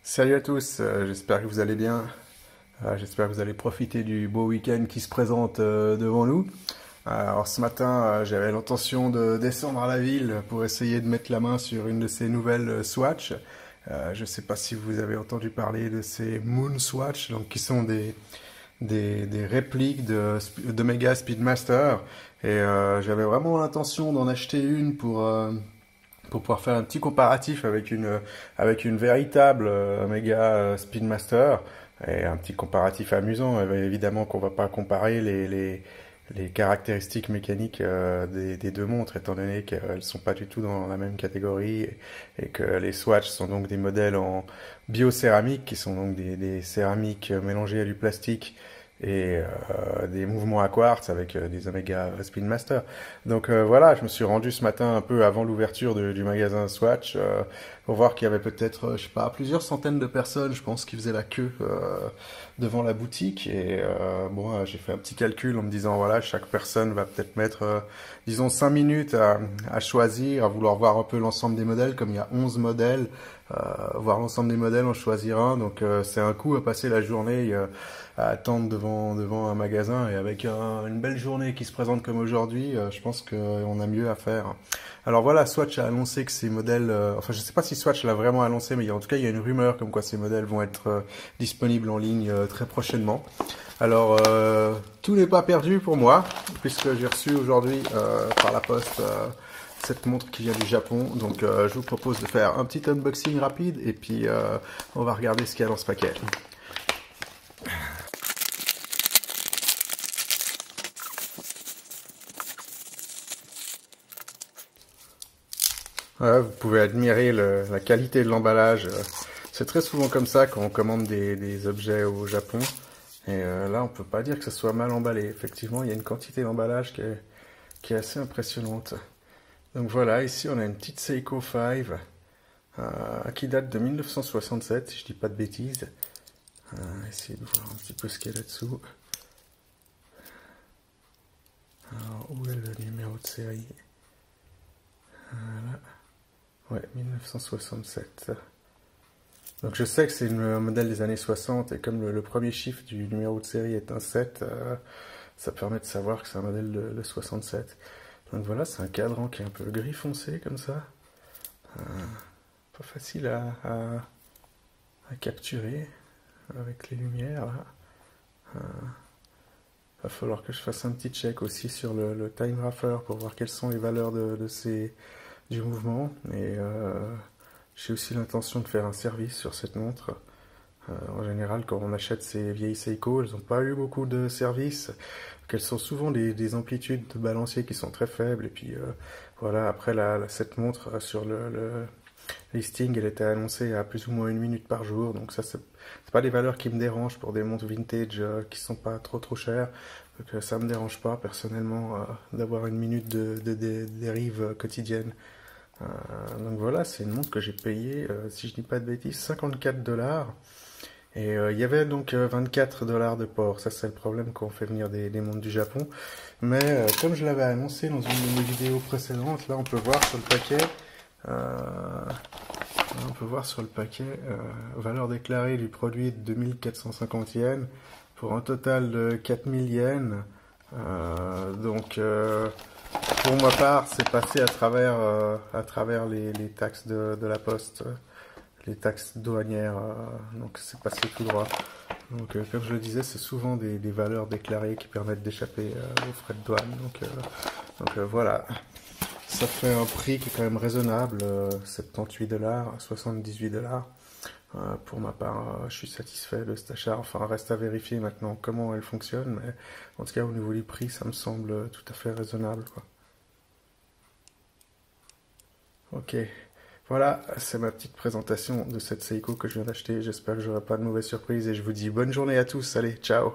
Salut à tous, j'espère que vous allez bien. J'espère que vous allez profiter du beau week-end qui se présente devant nous. Alors ce matin, j'avais l'intention de descendre à la ville pour essayer de mettre la main sur une de ces nouvelles Swatch. Je ne sais pas si vous avez entendu parler de ces Moon Swatch, donc qui sont des répliques d'Omega Speedmaster. Et j'avais vraiment l'intention d'en acheter une pour pouvoir faire un petit comparatif avec une véritable Omega Speedmaster et un petit comparatif amusant. Évidemment qu'on va pas comparer les caractéristiques mécaniques des deux montres, étant donné qu'elles sont pas du tout dans la même catégorie et que les Swatch sont donc des modèles en biocéramique, qui sont donc des céramiques mélangées à du plastique et des mouvements à quartz avec des Omega Speedmaster. Donc voilà, je me suis rendu ce matin un peu avant l'ouverture du magasin Swatch pour voir qu'il y avait peut-être, je sais pas, plusieurs centaines de personnes, je pense, qui faisaient la queue devant la boutique. Et bon, j'ai fait un petit calcul en me disant, voilà, chaque personne va peut-être mettre, disons, 5 minutes à choisir, à vouloir voir un peu l'ensemble des modèles, comme il y a 11 modèles. Voir l'ensemble des modèles, en choisir un. Donc c'est un coup à passer la journée à attendre devant un magasin. Et avec une belle journée qui se présente comme aujourd'hui, je pense qu'on a mieux à faire. Alors voilà, Swatch a annoncé que ces modèles... enfin, je sais pas si Swatch l'a vraiment annoncé, mais en tout cas, il y a une rumeur comme quoi ces modèles vont être disponibles en ligne très prochainement. Alors, tout n'est pas perdu pour moi, puisque j'ai reçu aujourd'hui par la poste cette montre qui vient du Japon. Donc, je vous propose de faire un petit unboxing rapide, et puis on va regarder ce qu'il y a dans ce paquet. Ouais, vous pouvez admirer la qualité de l'emballage. C'est très souvent comme ça quand on commande des objets au Japon. Et là, on peut pas dire que ce soit mal emballé. Effectivement, il y a une quantité d'emballage qui est assez impressionnante. Donc voilà, ici on a une petite Seiko 5 qui date de 1967, si je dis pas de bêtises. Essayez de voir un petit peu ce qu'il y a là-dessous. Alors, où est le numéro de série? Voilà. Ouais, 1967. Donc je sais que c'est un modèle des années 60 et comme le premier chiffre du numéro de série est un 7, ça permet de savoir que c'est un modèle de 67. Donc voilà, c'est un cadran qui est un peu gris foncé comme ça. Pas facile à capturer avec les lumières là. Va falloir que je fasse un petit check aussi sur le time raffer pour voir quelles sont les valeurs du mouvement. Et j'ai aussi l'intention de faire un service sur cette montre. En général, quand on achète ces vieilles Seiko, elles n'ont pas eu beaucoup de services. Elles sont souvent des amplitudes de balancier qui sont très faibles. Et puis voilà, après cette montre sur le listing, elle était annoncée à plus ou moins 1 minute par jour. Donc ça, c'est pas des valeurs qui me dérangent pour des montres vintage qui sont pas trop chères. Donc ça me dérange pas personnellement d'avoir 1 minute de dérive quotidienne. Donc voilà, c'est une montre que j'ai payée, si je dis pas de bêtises, 54 $. Et il y avait donc 24 $ de port. Ça, c'est le problème quand on fait venir des montres du Japon. Mais comme je l'avais annoncé dans une de mes vidéos précédentes, là, on peut voir sur le paquet, valeur déclarée du produit de 2450 yens pour un total de 4000 yens. Donc, pour ma part, c'est passé à travers les taxes de la poste, les taxes douanières, donc c'est passé tout droit. Donc, comme je le disais, c'est souvent des valeurs déclarées qui permettent d'échapper aux frais de douane. Donc voilà, ça fait un prix qui est quand même raisonnable, 78 $, 78 $. Pour ma part, je suis satisfait de cet achat. Enfin, reste à vérifier maintenant comment elle fonctionne, mais en tout cas, au niveau du prix, ça me semble tout à fait raisonnable, quoi. Ok, voilà, c'est ma petite présentation de cette Seiko que je viens d'acheter. J'espère que j'aurai pas de mauvaises surprises et je vous dis bonne journée à tous. Allez, ciao!